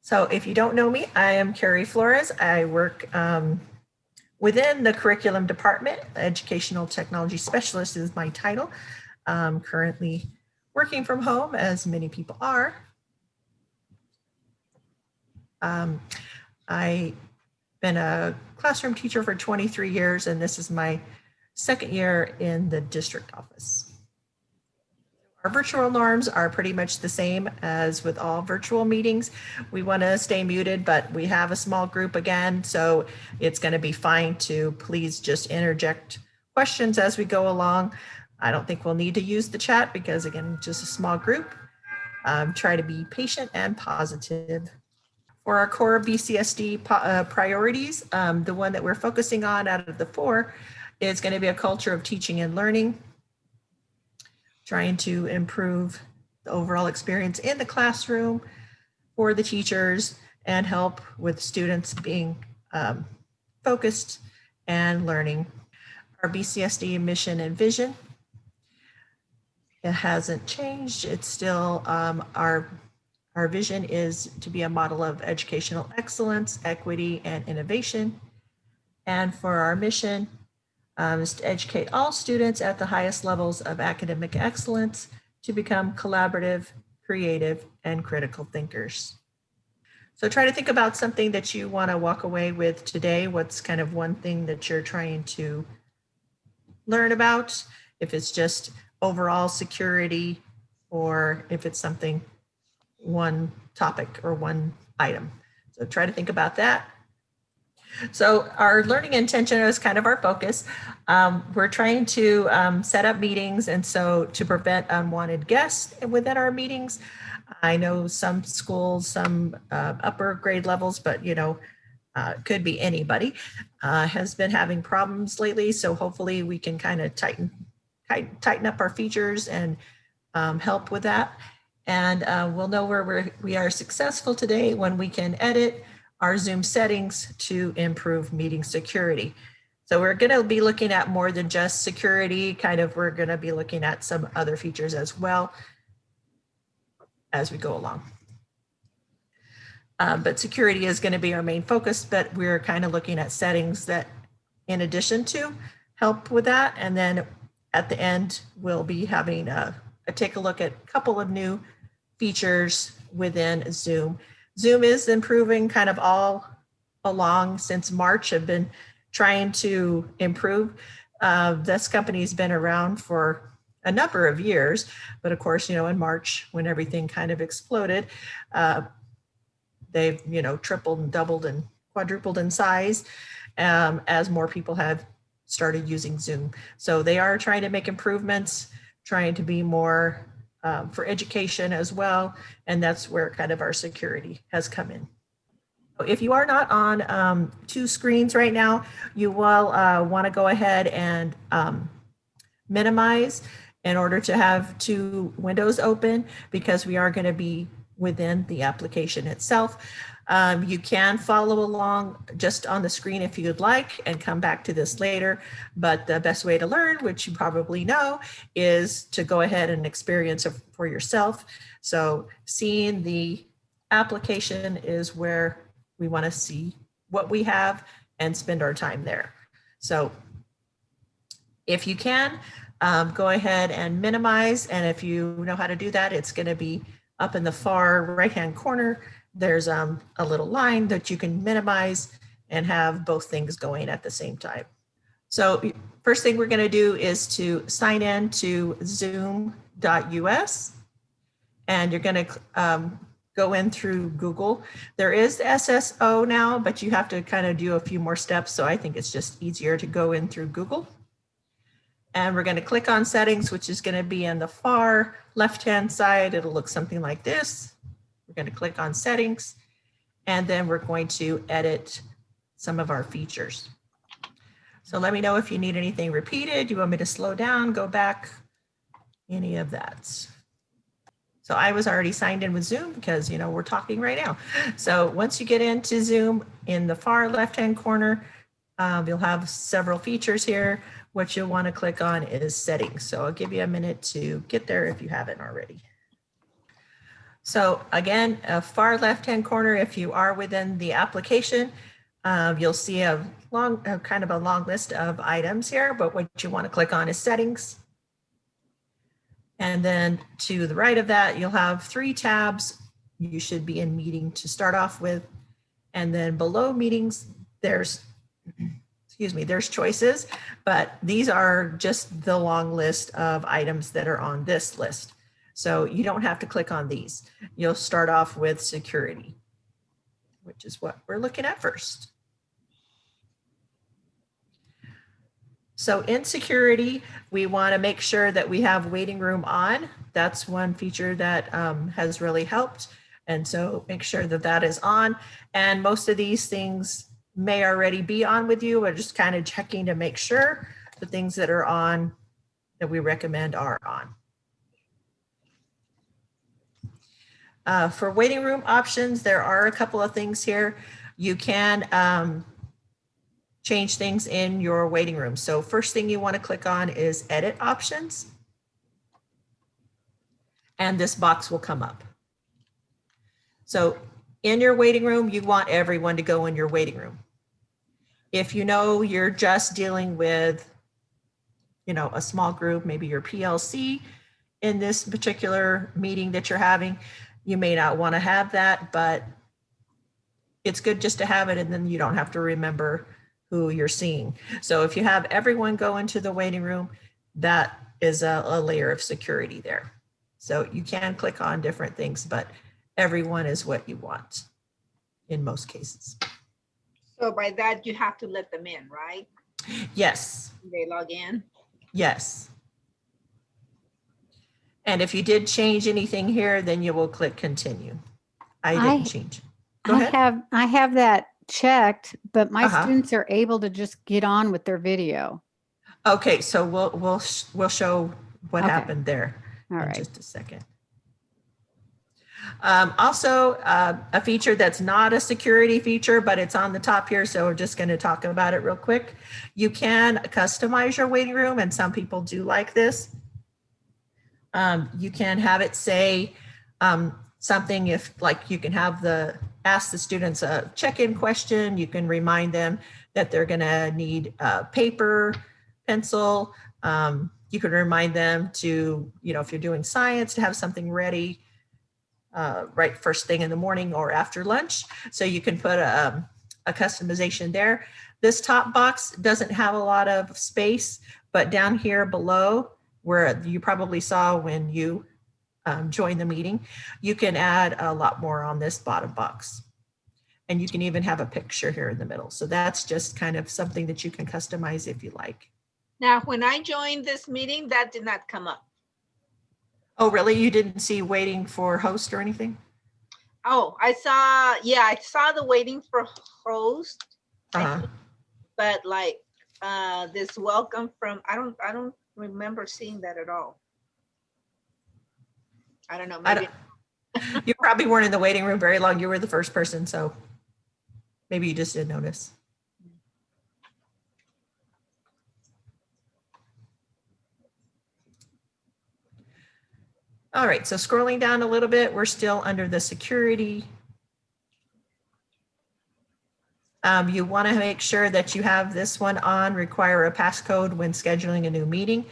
So if you don't know me, I am Carrie Flores. I work within the curriculum department. Educational technology specialist is my title. Currently working from home, as many people are. I've been a classroom teacher for 23 years, and this is my second year in the district office. Our virtual norms are pretty much the same as with all virtual meetings. We want to stay muted, but we have a small group again, so it's going to be fine to please just interject questions as we go along. I don't think we'll need to use the chat because, again, just a small group. Try to be patient and positive. For our core BCSD priorities, the one that we're focusing on out of the 4 is going to be a culture of teaching and learning, trying to improve the overall experience in the classroom for the teachers and help with students being focused and learning. Our BCSD mission and vision, it hasn't changed. It's still our vision is to be a model of educational excellence, equity, and innovation. And for our mission, is to educate all students at the highest levels of academic excellence to become collaborative, creative, and critical thinkers. So try to think about something that you want to walk away with today. What's kind of one thing that you're trying to learn about, if it's just overall security, or if it's something, one topic or one item. So try to think about that. So our learning intention is kind of our focus. We're trying to set up meetings, and so to prevent unwanted guests within our meetings. I know some schools, some upper grade levels, but could be anybody, has been having problems lately. So hopefully we can kind of tighten up our features and help with that. And we'll know where we are successful today when we can edit our Zoom settings to improve meeting security. So we're going to be looking at more than just security, we're going to be looking at some other features as well as we go along. But security is going to be our main focus, but we're kind of looking at settings that, in addition to, help with that. And then at the end, we'll be having a take a look at a couple of new features within Zoom. Zoom is improving kind of all along since March. I've been trying to improve. This company's been around for a number of years, but of course, in March, when everything kind of exploded, they've, tripled and doubled and quadrupled in size as more people have started using Zoom. So they are trying to make improvements, trying to be more for education as well. And that's where kind of our security has come in. If you are not on 2 screens right now, you will want to go ahead and minimize in order to have 2 windows open, because we are going to be within the application itself. You can follow along just on the screen if you'd like and come back to this later. But the best way to learn, which you probably know, is to go ahead and experience it for yourself. So seeing the application is where we want to see what we have and spend our time there. So if you can, go ahead and minimize. And if you know how to do that, it's going to be up in the far right-hand corner. There's a little line that you can minimize and have both things going at the same time. So first thing we're going to do is to sign in to zoom.us, and you're going to go in through Google. There is SSO now, but you have to kind of do a few more steps. So I think it's just easier to go in through Google. And we're going to click on settings, which is going to be in the far left-hand side. It'll look something like this. We're going to click on settings, and then we're going to edit some of our features. So let me know if you need anything repeated. You want me to slow down, go back, any of that. So I was already signed in with Zoom because, we're talking right now. So once you get into Zoom, in the far left-hand corner, you'll have several features here. What you'll want to click on is settings. So I'll give you a minute to get there if you haven't already. So again, a far left-hand corner, if you are within the application, you'll see a long, kind of a long list of items here, but what you want to click on is settings. And then to the right of that, you'll have 3 tabs. You should be in meeting to start off with. And then below meetings, there's, excuse me, there's choices, but these are just the long list of items that are on this list. So you don't have to click on these. You'll start off with security, which is what we're looking at first. So in security, we want to make sure that we have waiting room on. That's one feature that has really helped. And so make sure that that is on. And most of these things may already be on with you. We're just kind of checking to make sure the things that are on that we recommend are on. For waiting room options, there are a couple of things here. You can change things in your waiting room. So first thing you want to click on is edit options. And this box will come up. So in your waiting room, you want everyone to go in your waiting room. If you know you're just dealing with, you know, a small group, maybe your PLC in this particular meeting that you're having, you may not want to have that, but it's good just to have it, and then you don't have to remember who you're seeing. So if you have everyone go into the waiting room, that is a layer of security there. So you can click on different things, but everyone is what you want in most cases. So by that, you have to let them in, right? Yes. They log in? Yes. And if you did change anything here, then you will click continue. I didn't change. Go ahead. I have that checked, but my students are able to just get on with their video. Okay, so we'll show what happened there in just a second. Also, a feature that's not a security feature, but it's on the top here, so we're just going to talk about it real quick. You can customize your waiting room, and some people do like this. You can have it say something, if like you can have ask the students a check-in question. You can remind them that they're going to need paper, pencil. You can remind them to, you know, if you're doing science, to have something ready right first thing in the morning or after lunch. So you can put a customization there. This top box doesn't have a lot of space, but down here below, where you probably saw when you joined the meeting, you can add a lot more on this bottom box. And you can even have a picture here in the middle. So that's just kind of something that you can customize if you like. Now, when I joined this meeting, that did not come up. Oh, really? You didn't see waiting for host or anything? Oh, I saw the waiting for host, but like this welcome from, I don't remember seeing that at all. I don't know. Maybe. You probably weren't in the waiting room very long. You were the first person, so maybe you just didn't notice. All right, so scrolling down a little bit, we're still under the security. You want to make sure that you have this one on, require a passcode when scheduling a new meeting.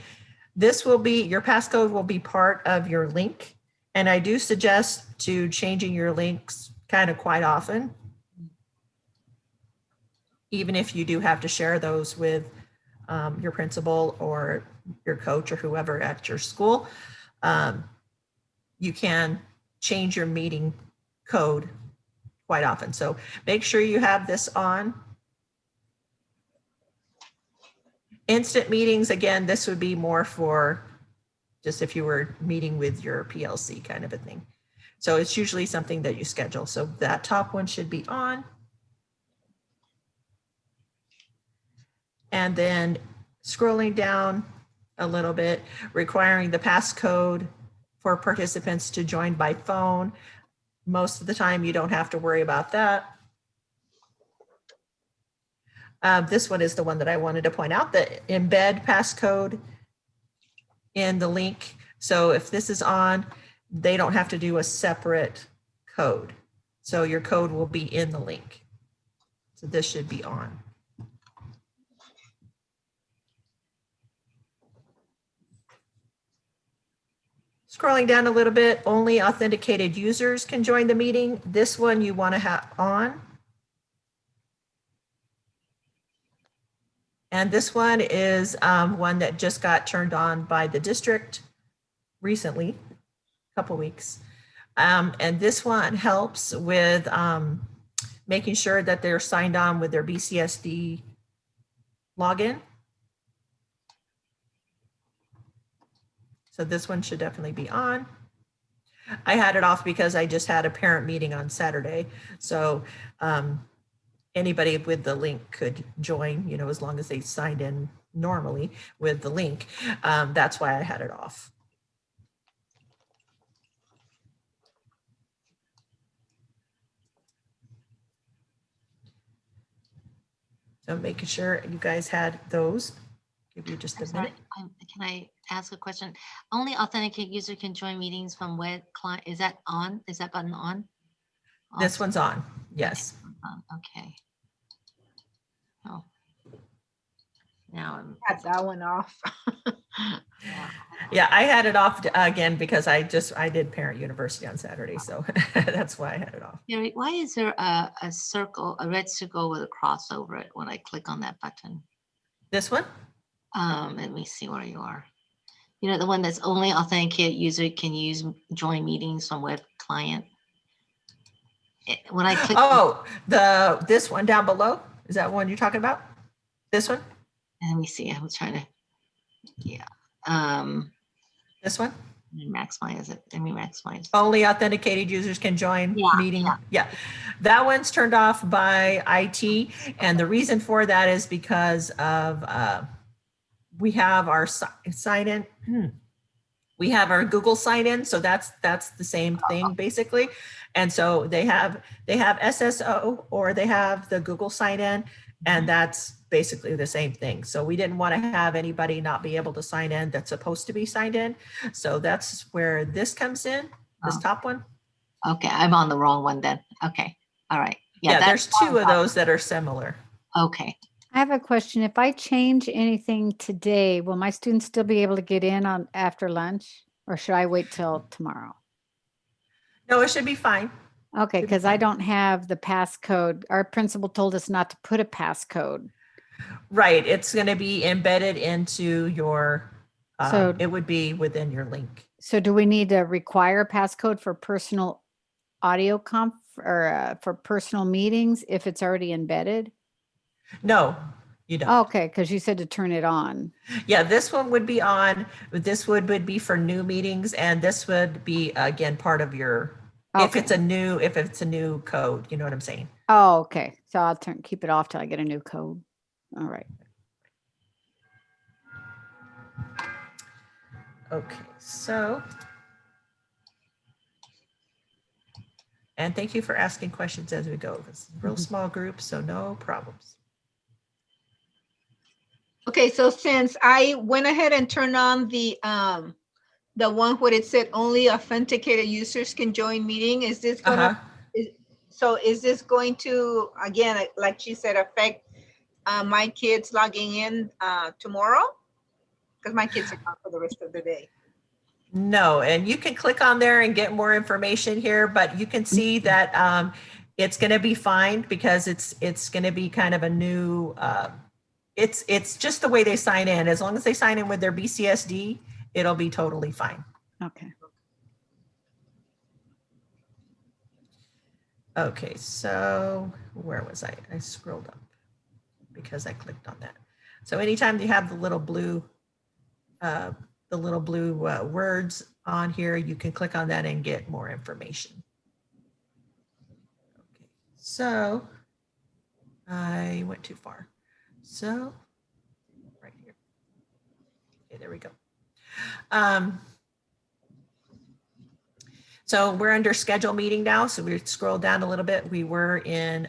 This will be, your passcode will be part of your link. And I do suggest to changing your links kind of quite often, even if you do have to share those with your principal or your coach or whoever at your school. You can change your meeting code quite often. So make sure you have this on. Instant meetings, again, this would be more for just if you were meeting with your PLC kind of a thing. So it's usually something that you schedule. So that top one should be on. And then scrolling down a little bit, requiring the passcode for participants to join by phone. Most of the time you don't have to worry about that. This one is the one that I wanted to point out, the embed passcode in the link. So if this is on, they don't have to do a separate code. So your code will be in the link. So this should be on. Scrolling down a little bit, only authenticated users can join the meeting. This one you want to have on. And this one is one that just got turned on by the district recently, a couple weeks. And this one helps with making sure that they're signed on with their BCSD login. So this one should definitely be on. I had it off because I just had a parent meeting on Saturday. So anybody with the link could join, you know, as long as they signed in normally with the link. That's why I had it off. So making sure you guys had those. Give you just a minute. Can I ask a question? Only authenticate user can join meetings from web client. Is that on? Is that button on? This one's on. Yes. Okay. Oh. Now I'm. Got that one off. Yeah, I had it off again because I did Parent University on Saturday, so that's why I had it off. Gary, why is there a circle, a red circle with a cross over it when I click on that button? This one? Let me see where you are. You know, the one that's only authenticated user can use join meetings from web client. When I click. Oh, this one down below? Is that one you're talking about? This one? Let me see. I was trying to. Yeah. This one? Let me maximize it. Let me maximize. Only authenticated users can join meeting. Yeah. Yeah, that one's turned off by IT. And the reason for that is because of, we have our sign in. We have our Google sign in. So that's the same thing basically. And so they have SSO or they have the Google sign in, and that's basically the same thing. So we didn't want to have anybody not be able to sign in that's supposed to be signed in. So that's where this comes in, this top one. Okay, I'm on the wrong one then. Okay, all right. Yeah, there's two of those that are similar. Okay. I have a question. If I change anything today, will my students still be able to get in on after lunch, or should I wait till tomorrow? No, it should be fine. Okay, because I don't have the passcode. Our principal told us not to put a passcode. Right, it's going to be embedded into your, So- it would be within your link. So do we need to require a passcode for personal audio or for personal meetings if it's already embedded? No, you don't. Okay, because you said to turn it on. Yeah, this one would be on, this would be for new meetings, and this would be, again, part of your, if Okay. it's a new code, you know what I'm saying? Oh, okay. So I'll keep it off till I get a new code. All right. Okay, so. And thank you for asking questions as we go. It's a real small group, so no problems. Okay, so since I went ahead and turned on the one where it said only authenticated users can join meeting, is this gonna, is this going to, again, like she said, affect my kids logging in tomorrow? Because my kids are gone for the rest of the day. No, and you can click on there and get more information here, but you can see that it's going to be fine because it's going to be kind of a new, it's just the way they sign in. As long as they sign in with their BCSD, it'll be totally fine. Okay. Okay, so where was I? I scrolled up because I clicked on that. So anytime you have the little blue words on here, you can click on that and get more information. Okay, so I went too far. So right here. Okay, there we go. So we're under schedule meeting now. So we scroll down a little bit. We were in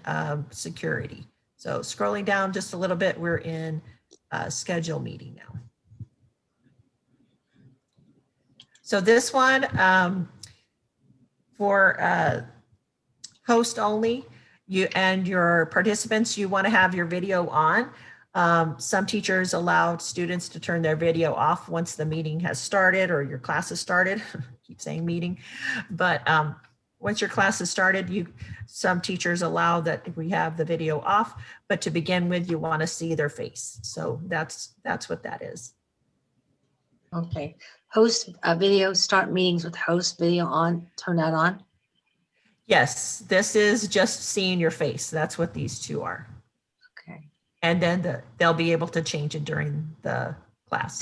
security. So scrolling down just a little bit, we're in schedule meeting now. So this one, For host only, you and your participants, you want to have your video on. Some teachers allow students to turn their video off once the meeting has started or your class has started. Keep saying meeting, but once your class has started, some teachers allow that we have the video off, but to begin with, you want to see their face. So that's what that is. Okay. Host a video, start meetings with host video on, turn that on. Yes, this is just seeing your face. That's what these two are. Okay. And then they'll be able to change it during the class.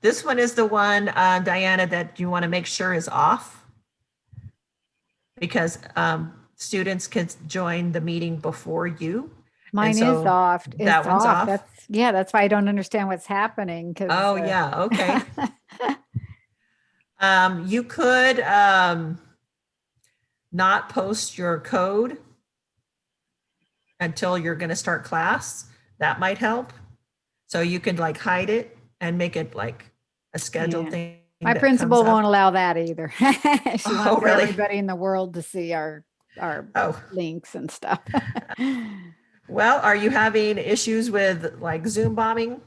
This one is the one, Diana, that you want to make sure is off, because students can join the meeting before you. Mine is so off. that It's one's off? That's why I don't understand what's happening. Oh, yeah, okay. You could not post your code until you're going to start class. That might help. So you can like hide it and make it like a scheduled Yeah. thing. My that principal comes up. won't allow that either. She Oh, wants really? everybody in the world to see our Oh, links and stuff. well, are you having issues with like Zoom bombing,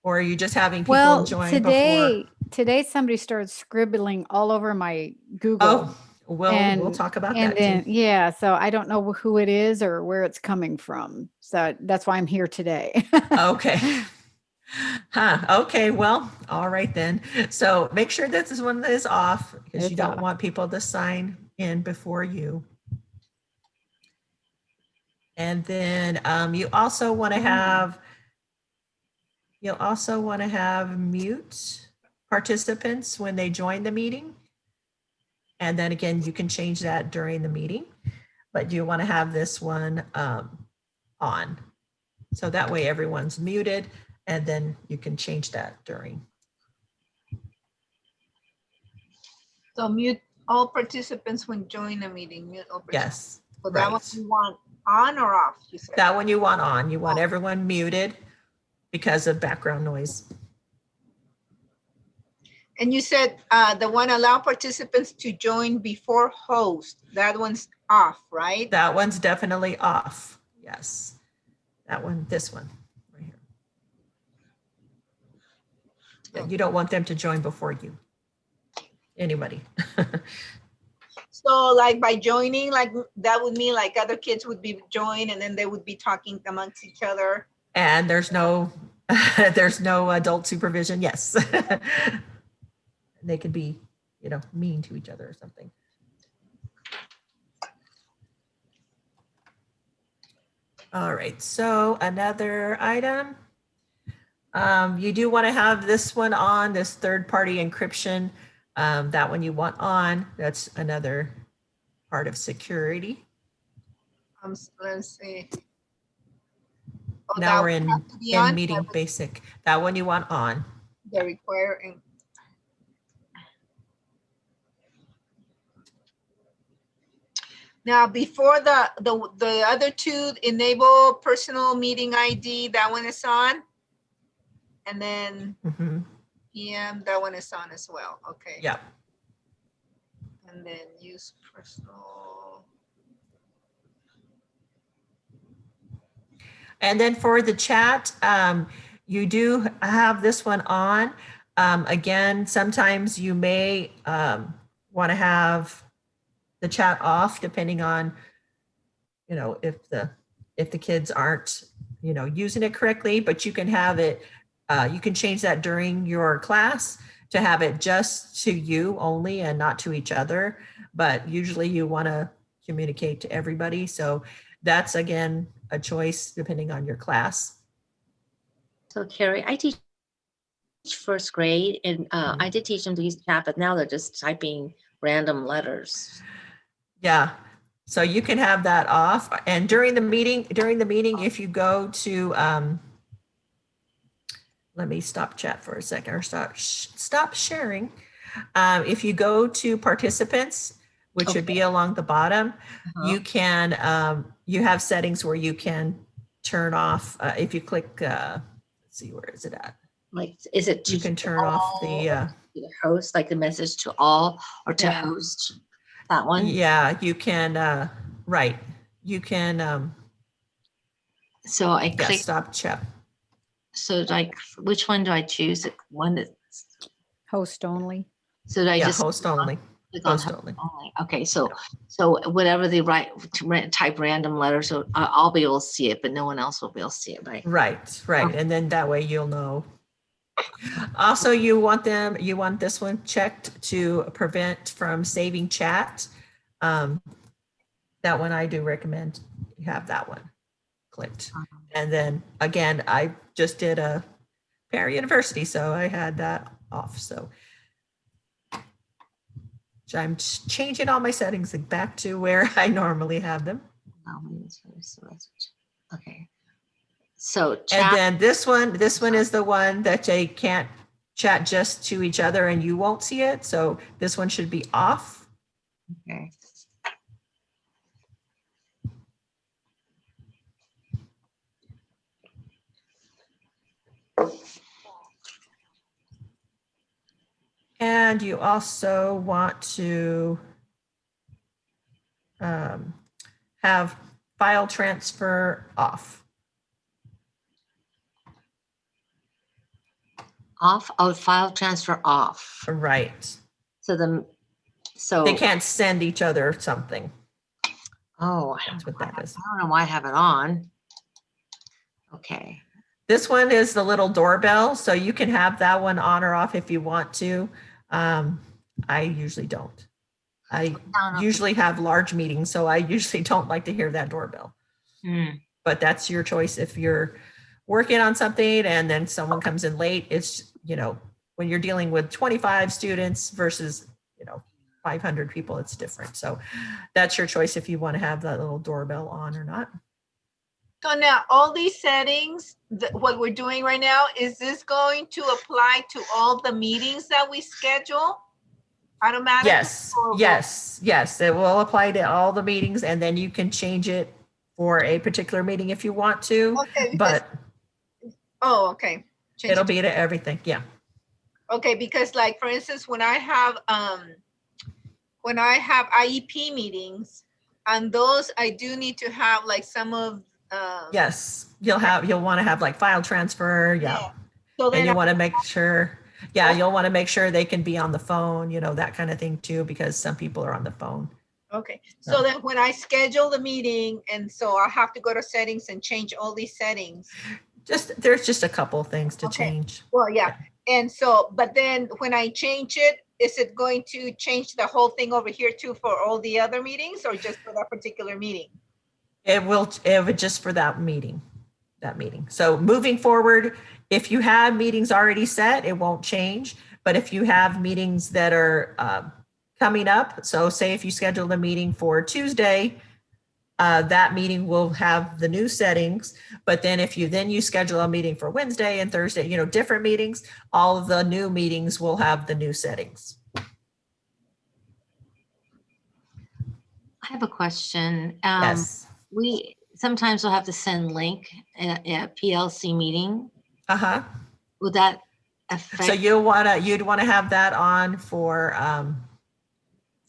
or are you just having people Well, join today somebody started scribbling all over my Google. Oh, well, we'll talk about that then, too. yeah, so I don't know who it is or where it's coming from. So that's why I'm here today. Okay. Okay. Well, all right then. So make sure that this one is off, because you It's don't off. want people to sign in before you. And then you also want to have mute participants when they join the meeting. And then again, you can change that during the meeting, but you want to have this one on. So that way everyone's muted, and then you can change that during. So mute all participants when join a meeting, mute all participants. Yes. So that one right. you want on or off, you said? That one you want on. You want everyone muted because of background noise. And you said the one allow participants to join before host, that one's off, right? That one's definitely off. Yes. That one, this one right here. Yeah, you don't want them to join before you. Anybody. So like by joining, like that would mean like other kids would be joined and then they would be talking amongst each other. And there's no adult supervision. Yes. They could be, mean to each other or something. All right, so another item. You do want to have this one on, this third-party encryption. That one you want on. That's another part of security. Let's see. Oh, Now that we're one in has to be on? meeting basic. That one you want on. They require. Now, before the other two, enable personal meeting ID, that one is on. And then Mhm. PM, that one is on as well. Okay. Yeah. And then use personal. And then for the chat, you do have this one on. Again, sometimes you may want to have the chat off, depending on, if the kids aren't, using it correctly, but you can have it, you can change that during your class to have it just to you only and not to each other. But usually you want to communicate to everybody. So that's, again, a choice depending on your class. So Carrie, I teach first grade, and I did teach them to use chat, but now they're just typing random letters. Yeah. So you can have that off. And during the meeting, if you go to, let me stop chat for a second, or stop sharing. If you go to participants, which would be along the bottom, you can, you have settings where you can turn off, if you click, let's see, where is it at? Like, is it You can turn off the, to the host, like the message to all, or to Yeah. host? That one? yeah, you can, right. You can, So I yeah, click, stop chat. so like, which one do I choose? The one that, Host only. so do I Yeah, just host only. click on Host host only. only? Okay, so whatever they write, type random letters, so I'll be able to see it, but no one else will be able to see it, right? Right, right. And then that way you'll know. Also, you want this one checked to prevent from saving chat. That one I do recommend you have that one clicked. And then again, I just did a parent university, so I had that off. So I'm changing all my settings back to where I normally have them. Okay. So And chat, then this one is the one that they can't chat just to each other and you won't see it. So this one should be off. okay. And you also want to have file transfer off. Off, oh, file transfer off. Right. So They can't send each other something. oh, That's what that is. I don't know why I have it on. Okay. This one is the little doorbell, so you can have that one on or off if you want to. I usually don't. I usually have large meetings, so I usually don't like to hear that doorbell. But that's your choice. If you're working on something and then someone comes in late, it's, when you're dealing with 25 students versus, 500 people, it's different. So that's your choice if you want to have that little doorbell on or not. So now all these settings, what we're doing right now, is this going to apply to all the meetings that we schedule automatically? Yes. It will apply to all the meetings and then you can change it for a particular meeting if you want to, Okay, but okay. Change it'll it to- be to everything. Yeah. Okay, because like, for instance, when I have IEP meetings, and those I do need to have like some of Yes, you'll want to have like file transfer. Yeah. So then And you want to make sure, you'll want to make sure they can be on the phone, that kind of thing too, because some people are on the phone. okay. So then when I schedule the meeting, and so I'll have to go to settings and change all these settings. There's just a couple things to change. Well, yeah. And so, but then when I change it, is it going to change the whole thing over here too for all the other meetings, or just for that particular meeting? It would just for that meeting. So moving forward, if you have meetings already set, it won't change. But if you have meetings that are coming up, so say if you schedule a meeting for Tuesday, that meeting will have the new settings. But then if you schedule a meeting for Wednesday and Thursday, different meetings, all of the new meetings will have the new settings. I have a question. Yes. We sometimes will have to send link at PLC meeting. Would that affect? So you'd want to have that on for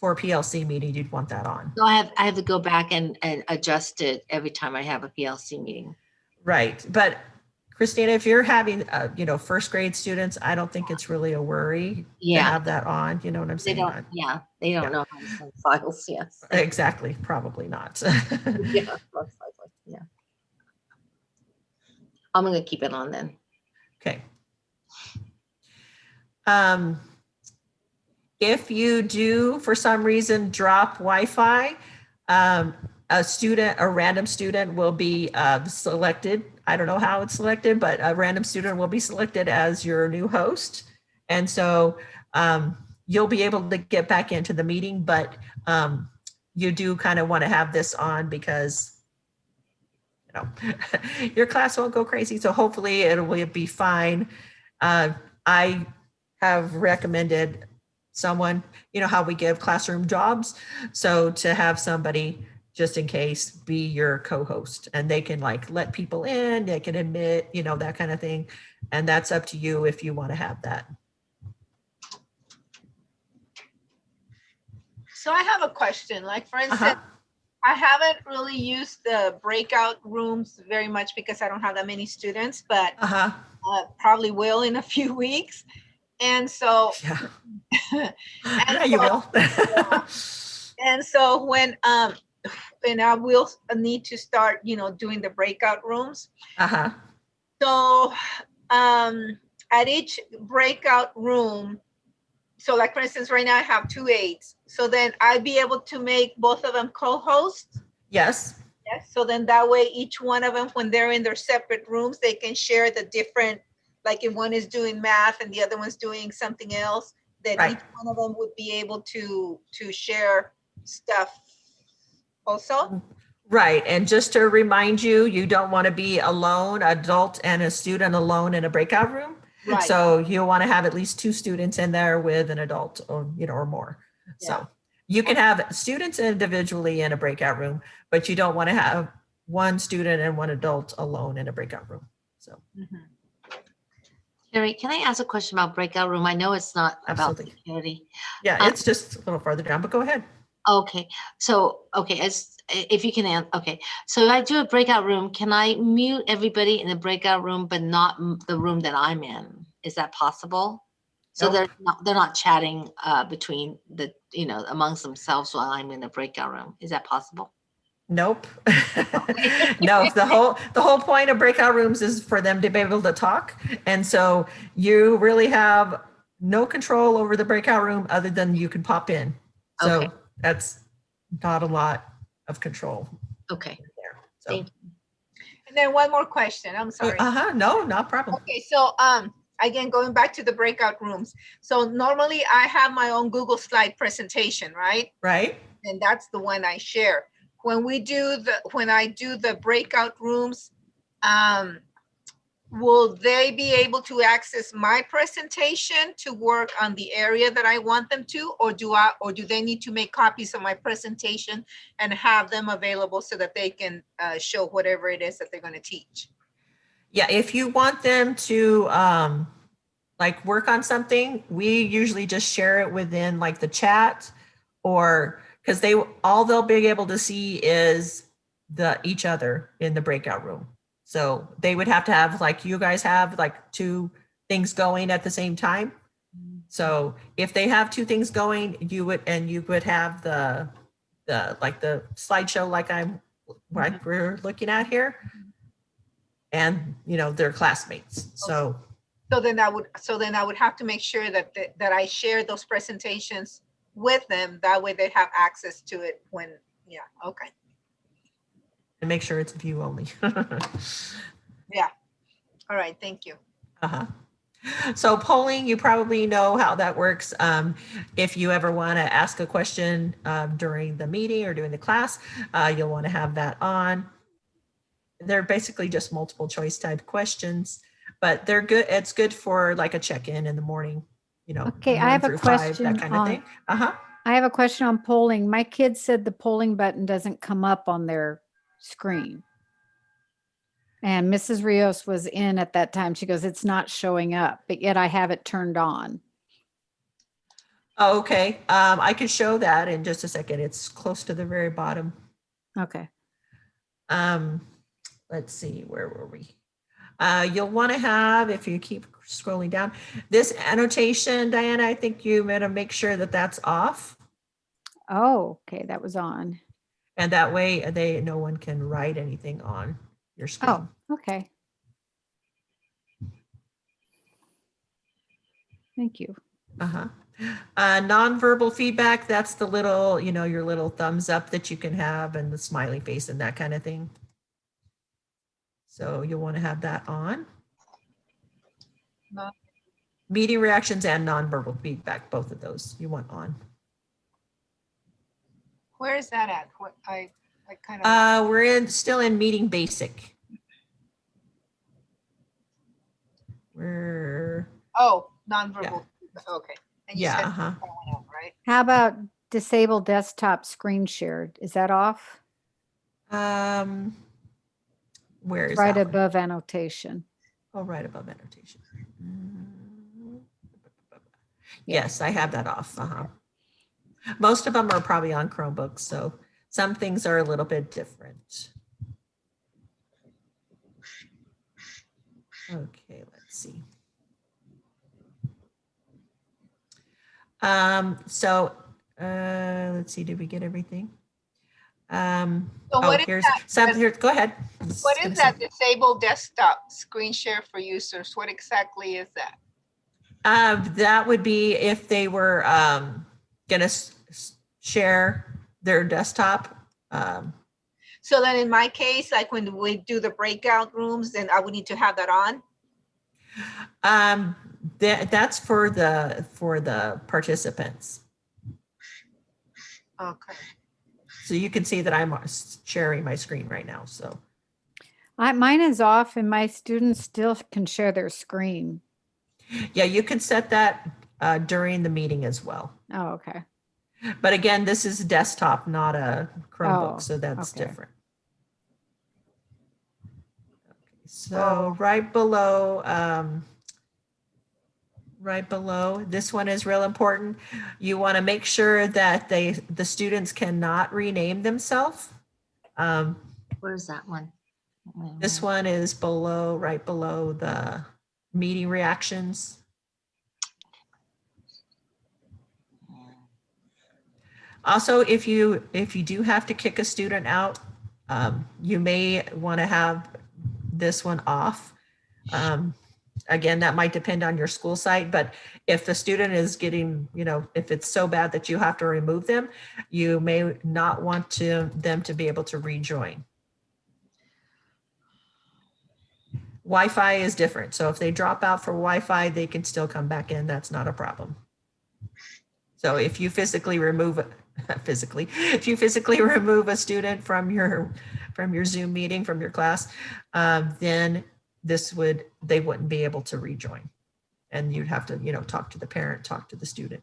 PLC meeting. You'd want that on. So I have to go back and adjust it every time I have a PLC meeting. Right. But Christina, if you're having, first grade students, I don't think it's really a worry to have that on. You know what I'm saying? They don't know how to send files. Yes. Exactly. Probably not. Yeah, most likely. Yeah. I'm going to keep it on then. Okay. If you do, for some reason, drop Wi-Fi, a random student will be selected. I don't know how it's selected, but a random student will be selected as your new host. And so you'll be able to get back into the meeting, but you do kind of want to have this on because your class won't go crazy. So hopefully it will be fine. I have recommended someone, how we give classroom jobs. So to have somebody just in case be your co-host, and they can let people in, they can admit, that kind of thing. And that's up to you if you want to have that. So I have a question, like for instance, Uh-huh. I haven't really used the breakout rooms very much because I don't have that many students, but Uh-huh. probably will in a few weeks. And so, Yeah. and Yeah, you will. and so when and I will need to start, you know, doing the breakout rooms. Uh-huh. So at each breakout room, so like for instance, right now I have 2 aides. So then I'd be able to make both of them co-hosts. Yes. Yes. So then that way, each one of them, when they're in their separate rooms, they can share the different, like if one is doing math and the other one's doing something else, that Right. each one of them would be able to share stuff also. Right. And just to remind you, you don't want to be alone, adult and a student alone in a breakout room. Right. So you'll want to have at least 2 students in there with an adult or, you know, or more. Yeah. So you can have students individually in a breakout room, but you don't want to have 1 student and 1 adult alone in a breakout room. So Mhm. Carrie, can I ask a question about breakout room? I know it's not about Absolutely. security. yeah, it's just a little farther down, but go ahead. Okay, so, okay, if you can, okay, so if I do a breakout room, can I mute everybody in the breakout room, but not the room that I'm in? Is that possible? So Nope. they're not chatting between the, you know, amongst themselves while I'm in the breakout room. Is that possible? Nope. No, the whole point of breakout rooms is for them to be able to talk. And so you really have no control over the breakout room other than you can pop in. So Okay. that's not a lot of control Okay, there. So, thank you. And then one more question. I'm sorry. no, not a problem. Okay, so again, going back to the breakout rooms. So normally I have my own Google slide presentation, right? Right? And that's the one I share. When I do the breakout rooms, will they be able to access my presentation to work on the area that I want them to, or do they need to make copies of my presentation and have them available so that they can show whatever it is that they're going to teach? Yeah, if you want them to like work on something, we usually just share it within like the chat, or because they'll be able to see is each other in the breakout room. So they would have to have, like you guys have, like 2 things going at the same time. So if they have 2 things going, you would have the like the slideshow like we're looking at here, and you know, their classmates. So then I would have to make sure that I share those presentations with them. That way they have access to it when, yeah, okay. and make sure it's view only. Yeah. All right, thank you. Uh-huh. So polling, you probably know how that works. If you ever want to ask a question during the meeting or during the class, you'll want to have that on. They're basically just multiple choice type questions, but they're good. It's good for like a check-in in the morning, you know. Okay, I 1 have a through 5, question that kind of thing. Uh-huh. I have a question on polling. My kid said the polling button doesn't come up on their screen. And Mrs. Rios was in at that time. She goes, it's not showing up, but yet I have it turned on. Oh, okay. I can show that in just a second. It's close to the very bottom. Okay. Let's see, where were we? You'll want to have, if you keep scrolling down, this annotation, Diana, I think you better make sure that that's off. Oh, okay. That was on. And that way no one can write anything on your screen. Oh, okay. Thank you. Uh-huh. Nonverbal feedback, that's the little, you know, your little thumbs up that you can have and the smiley face and that kind of thing. So you'll want to have that on. Meeting reactions and nonverbal feedback, both of those you want on. Where is that at? What I kind of. We're still in meeting basic. Oh, nonverbal. Yeah. Okay. And you Yeah. said Uh-huh. that went out, right? How about disable desktop screen share? Is that off? Where is Right that one? above annotation. Oh, right above annotation. Yeah. Yes, I have that off. Most of them are probably on Chromebooks, so some things are a little bit different. Okay, let's see. Let's see, did we get everything? So what is Here's that? some here. Go ahead. What is that disable desktop screen share for users? What exactly is that? That would be if they were gonna share their desktop. So then in my case, like when we do the breakout rooms, then I would need to have that on? That's for the participants. Okay. So you can see that I'm sharing my screen right now. So Mine is off and my students still can share their screen. yeah, you can set that during the meeting as well. Oh, okay. But again, this is desktop, not a Chromebook, Oh, so that's okay. different. Okay, so right below this one is real important. You want to make sure that the students cannot rename themselves. Where's that one? This one is right below the meeting reactions. Also, if you do have to kick a student out, you may want to have this one off. Again, that might depend on your school site, but if the student is getting, if it's so bad that you have to remove them, you may not want them to be able to rejoin. Wi-Fi is different. So if they drop out for Wi-Fi, they can still come back in. That's not a problem. So if you physically remove a student from your Zoom meeting, from your class, then they wouldn't be able to rejoin, and you'd have to talk to the parent, talk to the student.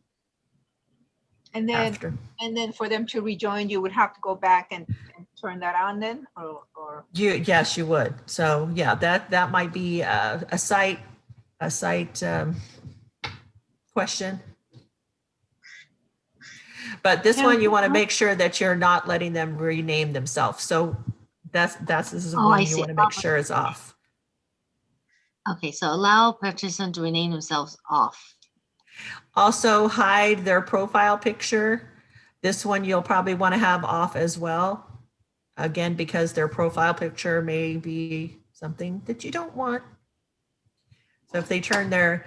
And then for them to rejoin, you would have to go back and turn that on then, or Yes, you would. So yeah, that might be a site question. But this one, you want to make sure that you're not letting them rename themselves. So this is one you want to make sure is off. Okay, so allow participants to rename themselves off. Also hide their profile picture. This one you'll probably want to have off as well. Again, because their profile picture may be something that you don't want. So if they turn their,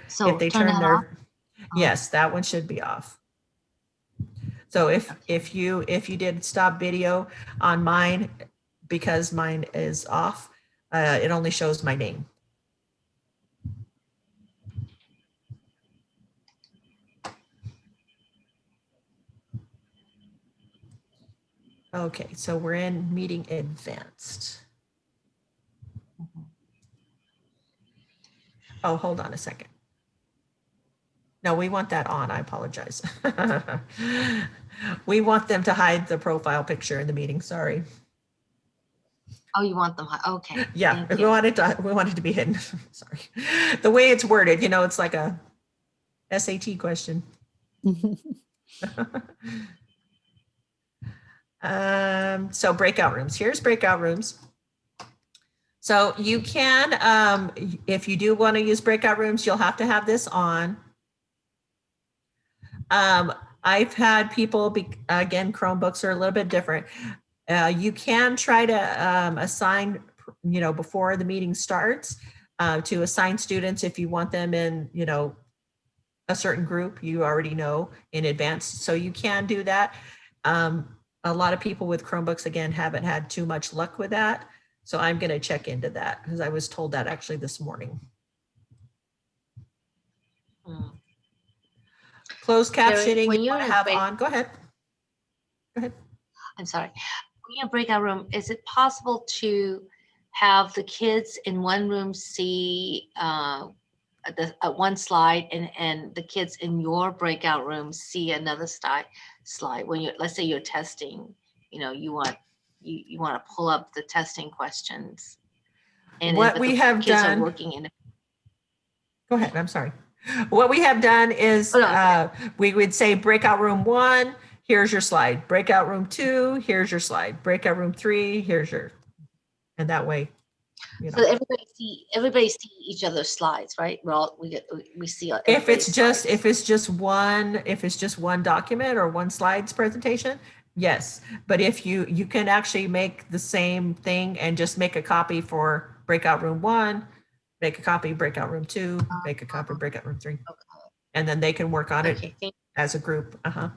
yes, that one should be off. So if you did stop video on mine, because mine is off, it only shows my name. Okay, so we're in meeting advanced. Oh, hold on a second. No, we want that on. I apologize. We want them to hide the profile picture in the meeting. Sorry. Oh, you want them? Okay. Yeah, we want it to be hidden. Sorry. The way it's worded, it's like a SAT question. So breakout rooms. Here's breakout rooms. So you can, if you do want to use breakout rooms, you'll have to have this on. I've had people, again, Chromebooks are a little bit different. You can try to assign, before the meeting starts, to assign students if you want them in, a certain group you already know in advance. So you can do that. A lot of people with Chromebooks, again, haven't had too much luck with that. So I'm going to check into that because I was told that actually this morning. Closed captioning, when you have on. Go ahead. I'm sorry. When you're in a breakout room, is it possible to have the kids in one room see one slide and the kids in your breakout room see another slide when let's say you're testing, you want to pull up the testing questions, and what we have done, working in Go ahead, I'm sorry. What we have done is Oh, no. we would say breakout room 1, here's your slide. Breakout room 2, here's your slide. Breakout room 3, here's your, and that way, you So know. everybody see each other's slides, right? We see. If it's just, slides. if it's just one document or one slides presentation, yes. But if you can actually make the same thing and just make a copy for breakout room 1, make a copy breakout room 2, make a copy breakout room 3. Okay. And then they can work on it Okay, thank as a group. Uh-huh.